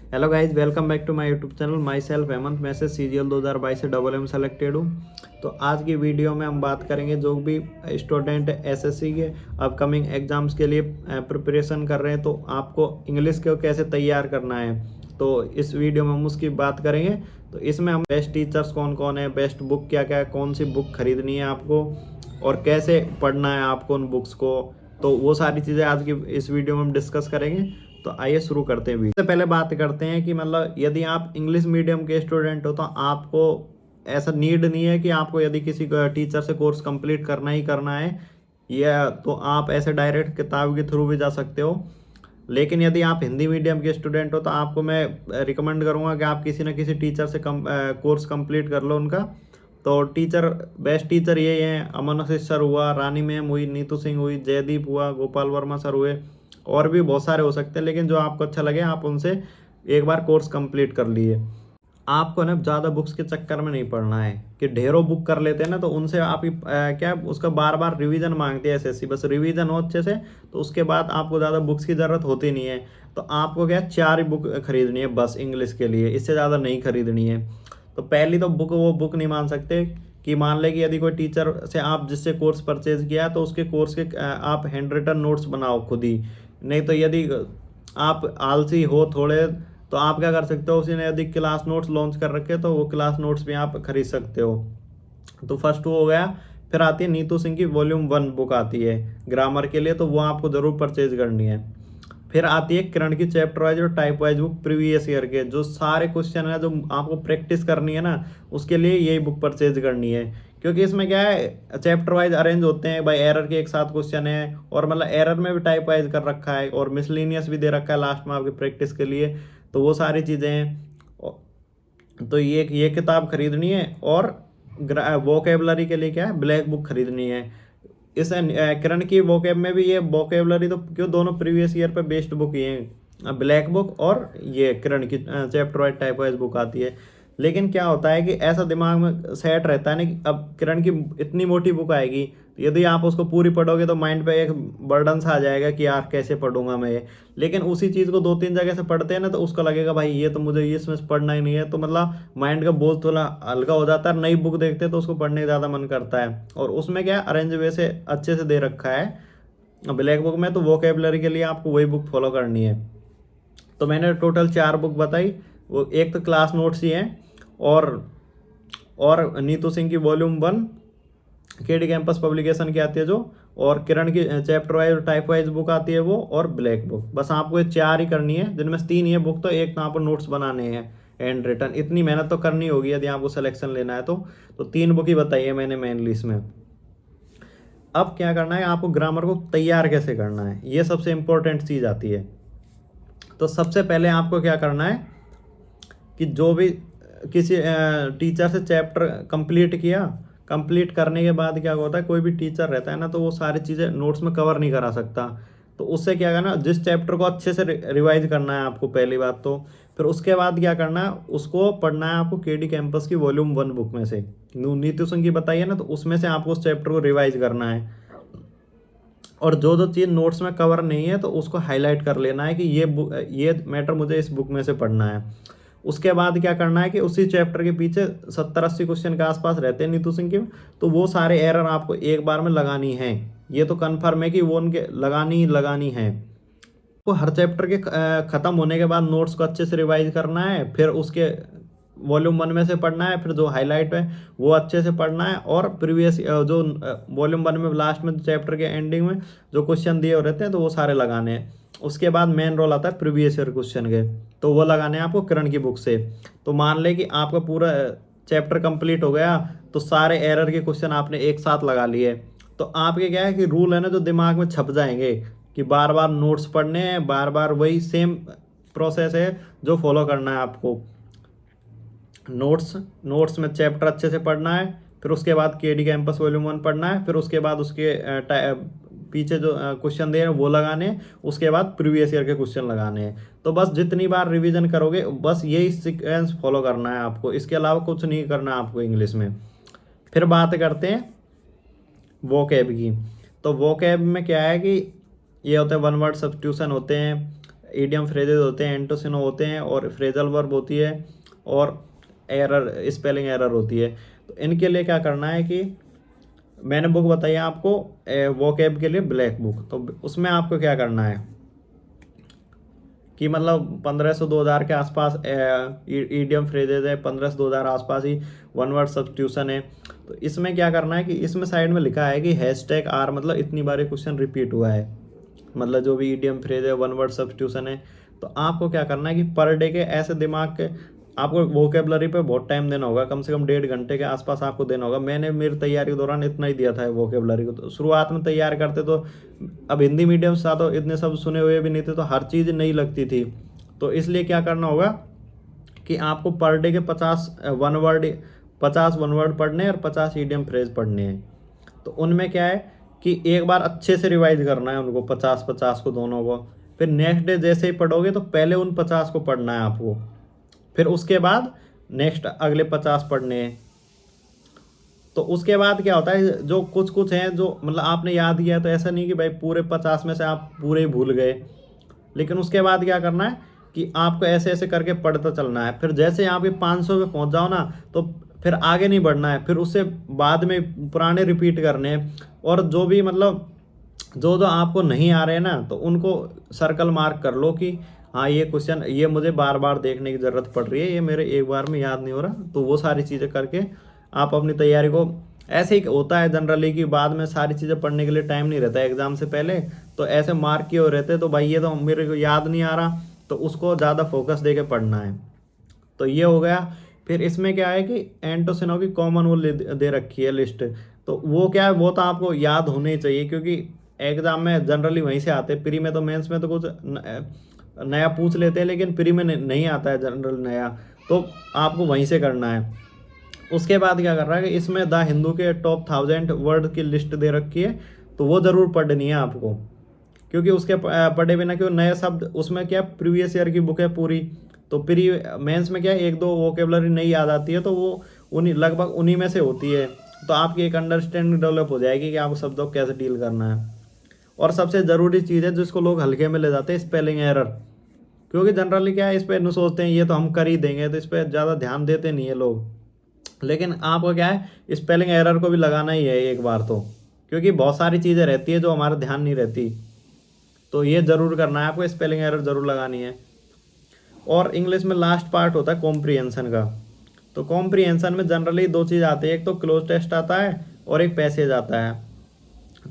Hello guys, welcome back to my YouTube channel. Myself Hemant. मैं से CGL 2022 से double M selected हूँ। तो आज की वीडियो में हम बात करेंगे जो भी स्टूडेंट एसएससी के अपकमिंग एग्जाम्स के लिए प्रिपरेशन कर रहे हैं, तो आपको इंग्लिश को कैसे तैयार करना है, तो इस वीडियो में हम उसकी बात करेंगे। तो इसमें हम बेस्ट टीचर्स कौन कौन है, बेस्ट बुक क्या क्या है, कौन सी बुक खरीदनी है आपको और कैसे पढ़ना है आपको उन बुक्स को, तो वो सारी चीज़ें आज की इस वीडियो में हम डिस्कस करेंगे। तो आइए शुरू करते हैं। वीडियो से पहले बात करते हैं कि मतलब यदि आप इंग्लिश मीडियम के स्टूडेंट हो तो आपको ऐसा नीड नहीं है कि आपको यदि किसी टीचर से कोर्स कंप्लीट करना ही करना है, या तो आप ऐसे डायरेक्ट किताब के थ्रू भी जा सकते हो। लेकिन यदि आप हिंदी मीडियम के स्टूडेंट हो तो आपको मैं रिकमेंड करूँगा कि आप किसी न किसी टीचर से कोर्स कंप्लीट कर लो उनका। तो टीचर, बेस्ट टीचर ये हैं, अमन आशीष सर हुआ, रानी मैम हुई, नीतू सिंह हुई, जयदीप हुआ, गोपाल वर्मा सर हुए, और भी बहुत सारे हो सकते हैं। लेकिन जो आपको अच्छा लगे आप उनसे एक बार कोर्स कंप्लीट कर लिए। आपको ना ज़्यादा बुक्स के चक्कर में नहीं पड़ना है कि ढेरों बुक कर लेते हैं ना, तो उनसे आप क्या उसका बार बार रिवीजन मांगते हैं एसएससी। बस रिवीजन हो अच्छे से तो उसके बाद आपको ज़्यादा बुक्स की ज़रूरत होती नहीं है। तो आपको क्या 4 ही बुक खरीदनी है बस इंग्लिश के लिए, इससे ज़्यादा नहीं खरीदनी है। तो पहली तो बुक, वो बुक नहीं मान सकते कि मान ले कि यदि कोई टीचर से आप जिससे कोर्स परचेज किया है तो उसके कोर्स के आप हैंड रिटन नोट्स बनाओ खुद ही। नहीं तो यदि आप आलसी हो थोड़े तो आप क्या कर सकते हो, उसी ने यदि क्लास नोट्स लॉन्च कर रखे तो वो क्लास नोट्स भी आप खरीद सकते हो। तो फर्स्ट वो हो गया। फिर आती है नीतू सिंह की वॉल्यूम 1 बुक आती है ग्रामर के लिए, तो वो आपको ज़रूर परचेज करनी है। फिर आती है किरण की चैप्टर वाइज और type wise book, previous year के जो सारे क्वेश्चन है जो आपको प्रैक्टिस करनी है ना, उसके लिए यही बुक परचेज करनी है। क्योंकि इसमें क्या है, चैप्टर वाइज अरेंज होते हैं भाई, एरर के एक साथ क्वेश्चन है, और मतलब एरर में भी टाइप वाइज कर रखा है, और मिसलिनियस भी दे रखा है लास्ट में आपकी प्रैक्टिस के लिए। तो वो सारी चीज़ें हैं। तो ये किताब खरीदनी है। और वोकेबलरी के लिए क्या है, ब्लैक बुक खरीदनी है। इस किरण की वोकेब में भी ये वोकेबलरी, तो क्यों दोनों प्रीवियस ईयर पे बेस्ड बुक ही हैं, ब्लैक बुक और ये किरण की chapter wise type wise book आती है। लेकिन क्या होता है कि ऐसा दिमाग में सेट रहता है ना कि अब किरण की इतनी मोटी बुक आएगी, तो यदि आप उसको पूरी पढ़ोगे तो माइंड पे एक बर्डन सा आ जाएगा कि यार कैसे पढ़ूंगा मैं ये। लेकिन उसी चीज़ को 2-3 जगह से पढ़ते हैं ना, तो उसको लगेगा भाई ये तो मुझे ये इसमें पढ़ना ही नहीं है, तो मतलब माइंड का बोझ थोड़ा हल्का हो जाता है। नई बुक देखते हैं तो उसको पढ़ने का ज़्यादा मन करता है, और उसमें क्या अरेंज वैसे अच्छे से दे रखा है ब्लैक बुक में। तो वोकेबलरी के लिए आपको वही बुक फॉलो करनी है। तो मैंने टोटल 4 बुक बताई। वो एक तो क्लास नोट्स ही हैं, और नीतू सिंह की वॉल्यूम 1 केडी कैंपस पब्लिकेशन की आती है जो, और किरण की चैप्टर वाइज और टाइप वाइज बुक आती है वो, और ब्लैक बुक। बस आपको ये 4 ही करनी है, जिनमें से 3 ये बुक, तो एक तो आपको नोट्स बनाने हैं हैंड रिटन। इतनी मेहनत तो करनी होगी यदि आपको सिलेक्शन लेना है तो 3 बुक ही बताई है मैंने मेनली इसमें। अब क्या करना है, आपको ग्रामर को तैयार कैसे करना है, ये सबसे इंपॉर्टेंट चीज़ आती है। तो सबसे पहले आपको क्या करना है कि जो भी किसी टीचर से चैप्टर कंप्लीट किया, कंप्लीट करने के बाद क्या होता है, कोई भी टीचर रहता है ना तो वो सारी चीज़ें नोट्स में कवर नहीं करा सकता। तो उससे क्या करना, जिस चैप्टर को अच्छे से रिवाइज करना है आपको पहली बात तो, फिर उसके बाद क्या करना है, उसको पढ़ना है आपको केडी कैंपस की वॉल्यूम 1 बुक में से। नीतू सिंह की बताइए ना, तो उसमें से आपको उस चैप्टर को रिवाइज करना है। और जो जो चीज़ नोट्स में कवर नहीं है तो उसको हाईलाइट कर लेना है कि ये मैटर मुझे इस बुक में से पढ़ना है। उसके बाद क्या करना है कि उसी चैप्टर के पीछे 70-80 क्वेश्चन के आसपास रहते हैं नीतू सिंह के, तो वो सारे एरर आपको एक बार में लगानी है। ये तो कन्फर्म है कि वो उनके लगानी लगानी है। वो हर चैप्टर के ख़त्म होने के बाद नोट्स को अच्छे से रिवाइज करना है, फिर उसके वॉल्यूम 1 में से पढ़ना है, फिर जो हाईलाइट है वो अच्छे से पढ़ना है, और प्रीवियस जो वॉल्यूम 1 में लास्ट में चैप्टर के एंडिंग में जो क्वेश्चन दिए हो रहते हैं तो वो सारे लगाने हैं। उसके बाद मेन रोल आता है प्रीवियस ईयर क्वेश्चन के, तो वो लगाने हैं आपको किरण की बुक से। तो मान ले कि आपका पूरा चैप्टर कंप्लीट हो गया, तो सारे एरर के क्वेश्चन आपने एक साथ लगा लिए। तो आपके क्या है कि रूल है ना जो दिमाग में छप जाएंगे कि बार बार नोट्स पढ़ने हैं, बार बार वही सेम प्रोसेस है जो फॉलो करना है आपको। नोट्स में चैप्टर अच्छे से पढ़ना है, फिर उसके बाद केडी कैंपस वॉल्यूम 1 पढ़ना है, फिर उसके बाद उसके पीछे जो क्वेश्चन दे रहे हैं वो लगाने हैं, उसके बाद प्रीवियस ईयर के क्वेश्चन लगाने हैं। तो बस जितनी बार रिवीजन करोगे बस यही सीक्वेंस फॉलो करना है आपको, इसके अलावा कुछ नहीं करना है आपको इंग्लिश में। फिर बात करते हैं वोकैब की। तो वोकैब में क्या है कि ये होते हैं 1 वर्ड सब्स्टिट्यूशन होते हैं, ईडियम फ्रेजेज होते हैं, एंटोसिनो होते हैं, और फ्रेजल वर्ब होती है, और एरर, स्पेलिंग एरर होती है। तो इनके लिए क्या करना है कि मैंने बुक बताई आपको वोकैब के लिए ब्लैक बुक, तो उसमें आपको क्या करना है कि मतलब 1500-2000 के आसपास ईडियम फ्रेजेज है, 1500-2000 आसपास ही वन वर्ड सब्स्टिट्यूशन है। तो इसमें क्या करना है कि इसमें साइड में लिखा है कि हैशटैग आर, मतलब इतनी बार क्वेश्चन रिपीट हुआ है, मतलब जो भी ईडियम फ्रेज है, वन वर्ड सब्स्टिट्यूशन है। तो आपको क्या करना है कि पर डे के ऐसे दिमाग के आपको वोकेबलरी पे बहुत टाइम देना होगा, कम से कम 1.5 घंटे के आसपास आपको देना होगा। मैंने मेरी तैयारी के दौरान इतना ही दिया था वोकेबलरी को। तो शुरुआत में तैयार करते तो अब हिंदी मीडियम से तो इतने सब सुने हुए भी नहीं थे, तो हर चीज़ नहीं लगती थी। तो इसलिए क्या करना होगा कि आपको पर डे के 50 वन वर्ड पढ़ने हैं और 50 ईडियम फ्रेज पढ़ने हैं। तो उनमें क्या है कि एक बार अच्छे से रिवाइज करना है उनको, 50-50 को दोनों को। फिर नेक्स्ट डे जैसे ही पढ़ोगे तो पहले उन 50 को पढ़ना है आपको, फिर उसके बाद नेक्स्ट अगले 50 पढ़ने हैं। तो उसके बाद क्या होता है, जो कुछ कुछ हैं जो मतलब आपने याद किया, तो ऐसा नहीं कि भाई पूरे 50 में से आप पूरे ही भूल गए, लेकिन उसके बाद क्या करना है कि आपको ऐसे ऐसे करके पढ़ता चलना है। फिर जैसे यहाँ पे 500 पे पहुँच जाओ ना, तो फिर आगे नहीं बढ़ना है, फिर उससे बाद में पुराने रिपीट करने हैं। और जो भी मतलब जो जो आपको नहीं आ रहे हैं ना, तो उनको सर्कल मार्क कर लो कि हाँ ये क्वेश्चन, ये मुझे बार बार देखने की ज़रूरत पड़ रही है, ये मेरे एक बार में याद नहीं हो रहा। तो वो सारी चीज़ें करके आप अपनी तैयारी को, ऐसे ही होता है जनरली कि बाद में सारी चीज़ें पढ़ने के लिए टाइम नहीं रहता है एग्जाम से पहले, तो ऐसे मार्क किए हो रहते, तो भाई ये तो मेरे को याद नहीं आ रहा, तो उसको ज़्यादा फोकस दे के पढ़ना है। तो ये हो गया। फिर इसमें क्या है कि एंटोसिनो की कॉमन वो दे रखी है लिस्ट। तो वो क्या है, वो तो आपको याद होने ही चाहिए, क्योंकि एग्जाम में जनरली वहीं से आते हैं। प्री में तो, मेंस में तो कुछ नया पूछ लेते हैं, लेकिन प्री में नहीं आता है जनरल नया, तो आपको वहीं से करना है। उसके बाद क्या कर रहा है कि इसमें द हिंदू के टॉप 1000 वर्ड की लिस्ट दे रखी है, तो वो ज़रूर पढ़नी है आपको, क्योंकि उसके पढ़े बिना क्यों, नए शब्द उसमें क्या प्रीवियस ईयर की बुक है पूरी, तो प्री मेंस में क्या एक दो वोकेबलरी नहीं याद आती है, तो वो उन्हीं लगभग उन्हीं में से होती है। तो आपकी एक अंडरस्टैंडिंग डेवलप हो जाएगी कि आपको शब्दों को कैसे डील करना है। और सबसे ज़रूरी चीज़ है जिसको लोग हल्के में ले जाते हैं, स्पेलिंग एरर, क्योंकि जनरली क्या है, इस पर सोचते हैं ये तो हम कर ही देंगे, तो इस पर ज़्यादा ध्यान देते नहीं है लोग। लेकिन आपको क्या है, स्पेलिंग एरर को भी लगाना ही है एक बार तो, क्योंकि बहुत सारी चीज़ें रहती है जो हमारा ध्यान नहीं रहती, तो ये ज़रूर करना है आपको, स्पेलिंग एरर ज़रूर लगानी है। और इंग्लिश में लास्ट पार्ट होता है कॉम्प्रिहेंशन का। तो कॉम्प्रिहेंशन में जनरली दो चीज़ आती है, एक तो क्लोज टेस्ट आता है और एक पैसेज आता है।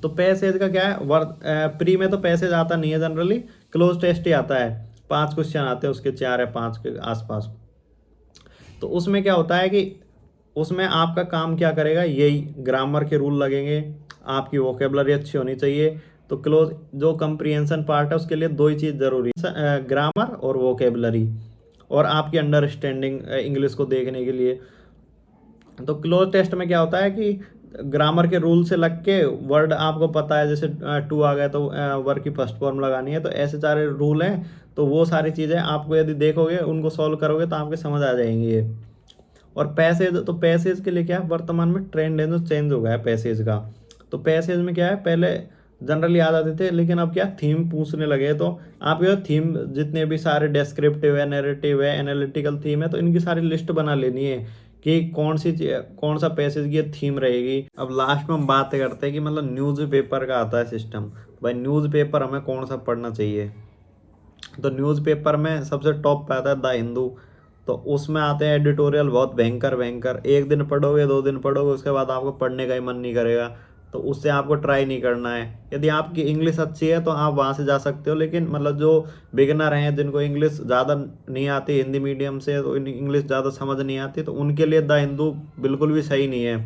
तो पैसेज का क्या है, प्री में तो पैसेज आता नहीं है जनरली, क्लोज टेस्ट ही आता है। 5 क्वेश्चन आते हैं उसके, 4 या 5 के आसपास। तो उसमें क्या होता है कि उसमें आपका काम क्या करेगा, यही ग्रामर के रूल लगेंगे, आपकी वोकेबलरी अच्छी होनी चाहिए। तो क्लोज जो कंप्रीहेंशन पार्ट है उसके लिए दो ही चीज़ ज़रूरी है, ग्रामर और वोकेबलरी, और आपकी अंडरस्टैंडिंग इंग्लिश को देखने के लिए। तो क्लोज टेस्ट में क्या होता है कि ग्रामर के रूल से लग के वर्ड आपको पता है, जैसे टू आ गया तो वर्ड की फर्स्ट फॉर्म लगानी है, तो ऐसे सारे रूल हैं। तो वो सारी चीज़ें आपको यदि देखोगे, उनको सॉल्व करोगे, तो आपके समझ आ जाएंगी ये। और पैसेज, तो पैसेज के लिए क्या है, वर्तमान में ट्रेंड है जो चेंज हो गया है पैसेज का। तो पैसेज में क्या है, पहले जनरली याद आते थे, लेकिन अब क्या थीम पूछने लगे। तो आपके थीम जितने भी सारे डेस्क्रिप्टिव है, नैरेटिव है, एनालिटिकल थीम है, तो इनकी सारी लिस्ट बना लेनी है कि कौन सा पैसेज की थीम रहेगी। अब लास्ट में हम बात करते हैं कि मतलब न्यूज़पेपर का आता है सिस्टम। भाई न्यूज़पेपर हमें कौन सा पढ़ना चाहिए, तो न्यूज़पेपर में सबसे टॉप पे आता है द हिंदू। तो उसमें आते हैं एडिटोरियल बहुत भयंकर भयंकर, एक दिन पढ़ोगे, 2 दिन पढ़ोगे, उसके बाद आपको पढ़ने का ही मन नहीं करेगा, तो उससे आपको ट्राई नहीं करना है। यदि आपकी इंग्लिश अच्छी है तो आप वहाँ से जा सकते हो, लेकिन मतलब जो बिगिनर हैं, जिनको इंग्लिश ज़्यादा नहीं आती, हिंदी मीडियम से, तो इंग्लिश ज़्यादा समझ नहीं आती, तो उनके लिए द हिंदू बिल्कुल भी सही नहीं है।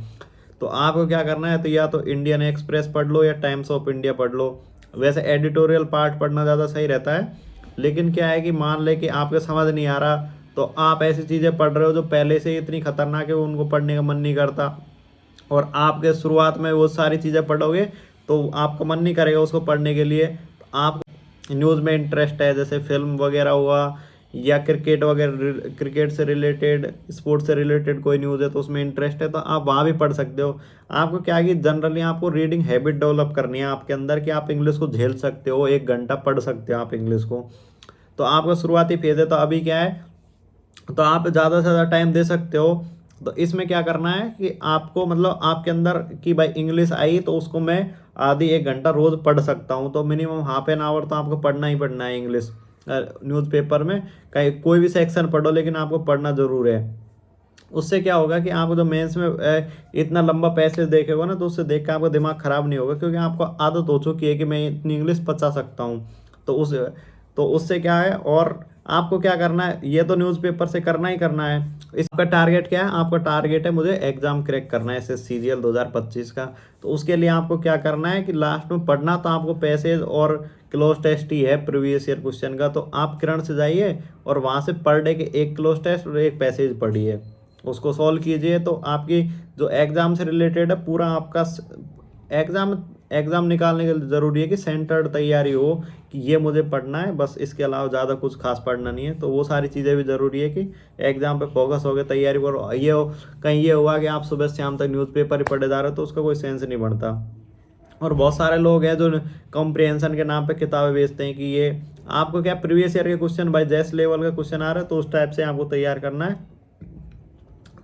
तो आपको क्या करना है, तो या तो इंडियन एक्सप्रेस पढ़ लो या टाइम्स ऑफ इंडिया पढ़ लो। वैसे एडिटोरियल पार्ट पढ़ना ज़्यादा सही रहता है, लेकिन क्या है कि मान ले कि आपको समझ नहीं आ रहा, तो आप ऐसी चीज़ें पढ़ रहे हो जो पहले से ही इतनी खतरनाक है, उनको पढ़ने का मन नहीं करता, और आपके शुरुआत में वो सारी चीज़ें पढ़ोगे तो आपका मन नहीं करेगा उसको पढ़ने के लिए। आप न्यूज़ में इंटरेस्ट है, जैसे फिल्म वगैरह हुआ, या क्रिकेट वगैरह, क्रिकेट से रिलेटेड, स्पोर्ट्स से रिलेटेड कोई न्यूज़ है तो उसमें इंटरेस्ट है, तो आप वहाँ भी पढ़ सकते हो। आपको क्या है कि जनरली आपको रीडिंग हैबिट डेवलप करनी है आपके अंदर, कि आप इंग्लिश को झेल सकते हो, 1 घंटा पढ़ सकते हो आप इंग्लिश को। तो आपका शुरुआती फेज है, तो अभी क्या है, तो आप ज़्यादा से ज़्यादा टाइम दे सकते हो। तो इसमें क्या करना है कि आपको मतलब आपके अंदर कि भाई इंग्लिश आई तो उसको मैं आधी 1 घंटा रोज़ पढ़ सकता हूँ, तो मिनिमम हाफ एन आवर तो आपको पढ़ना ही पढ़ना है इंग्लिश। न्यूज़पेपर में कहीं कोई भी सेक्शन पढ़ो, लेकिन आपको पढ़ना ज़रूर है। उससे क्या होगा कि आप जो मेंस में इतना लंबा पैसेज देखेगा ना, तो उससे देख के आपका दिमाग खराब नहीं होगा, क्योंकि आपको आदत हो चुकी है कि मैं इतनी इंग्लिश पचा सकता हूँ। तो उससे क्या है, और आपको क्या करना है, ये तो न्यूज़पेपर से करना ही करना है। इसका टारगेट क्या है, आपका टारगेट है मुझे एग्जाम क्रैक करना है एसएस सीजीएल 2025 का। तो उसके लिए आपको क्या करना है कि लास्ट में पढ़ना तो आपको पैसेज और क्लोज टेस्ट ही है प्रीवियस ईयर क्वेश्चन का। तो आप किरण से जाइए और वहाँ से पर डे के 1 क्लोज टेस्ट और 1 पैसेज पढ़िए, उसको सॉल्व कीजिए। तो आपकी जो एग्ज़ाम से रिलेटेड है पूरा आपका एग्ज़ाम एग्ज़ाम निकालने के लिए ज़रूरी है कि सेंटर्ड तैयारी हो, कि ये मुझे पढ़ना है बस, इसके अलावा ज़्यादा कुछ खास पढ़ना नहीं है। तो वो सारी चीज़ें भी ज़रूरी है कि एग्ज़ाम पे फोकस हो गया, तैयारी करो। कहीं ये हुआ कि आप सुबह से शाम तक न्यूज़पेपर ही पढ़े जा रहे हो, तो उसका कोई सेंस नहीं बनता। और बहुत सारे लोग हैं जो कॉम्प्रिहेंशन के नाम पे किताबें बेचते हैं कि ये आपको क्या प्रीवियस ईयर के क्वेश्चन भाई जैस लेवल का क्वेश्चन आ रहा है, तो उस टाइप से आपको तैयार करना है।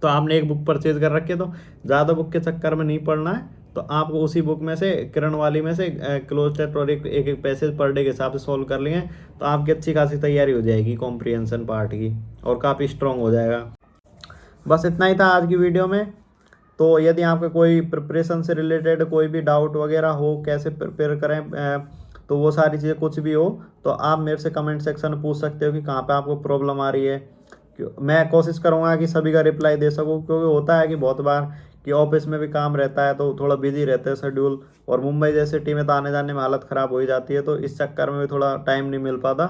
तो आपने एक बुक परचेज कर रखी है, तो ज़्यादा बुक के चक्कर में नहीं पढ़ना है। तो आपको उसी बुक में से किरण वाली में से क्लोज टेस्ट और एक पैसेज पर डे के हिसाब से सॉल्व कर लेंगे, तो आपकी अच्छी खासी तैयारी हो जाएगी कॉम्प्रिहेंशन पार्ट की, और काफ़ी स्ट्रॉन्ग हो जाएगा। बस इतना ही था आज की वीडियो में। तो यदि आपका कोई प्रिपरेशन से रिलेटेड कोई भी डाउट वगैरह हो, कैसे प्रिपेयर करें, तो वो सारी चीज़ें कुछ भी हो, तो आप मेरे से कमेंट सेक्शन में पूछ सकते हो कि कहाँ पे आपको प्रॉब्लम आ रही है। मैं कोशिश करूँगा कि सभी का रिप्लाई दे सकूँ, क्योंकि होता है कि बहुत बार कि ऑफिस में भी काम रहता है, तो थोड़ा बिजी रहते हैं शेड्यूल, और मुंबई जैसे सिटी में तो आने जाने में हालत ख़राब हो ही जाती है, तो इस चक्कर में भी थोड़ा टाइम नहीं मिल पाता।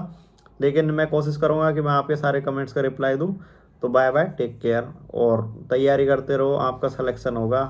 लेकिन मैं कोशिश करूँगा कि मैं आपके सारे कमेंट्स का रिप्लाई दूँ। तो बाय बाय, टेक केयर, और तैयारी करते रहो, आपका सिलेक्शन होगा।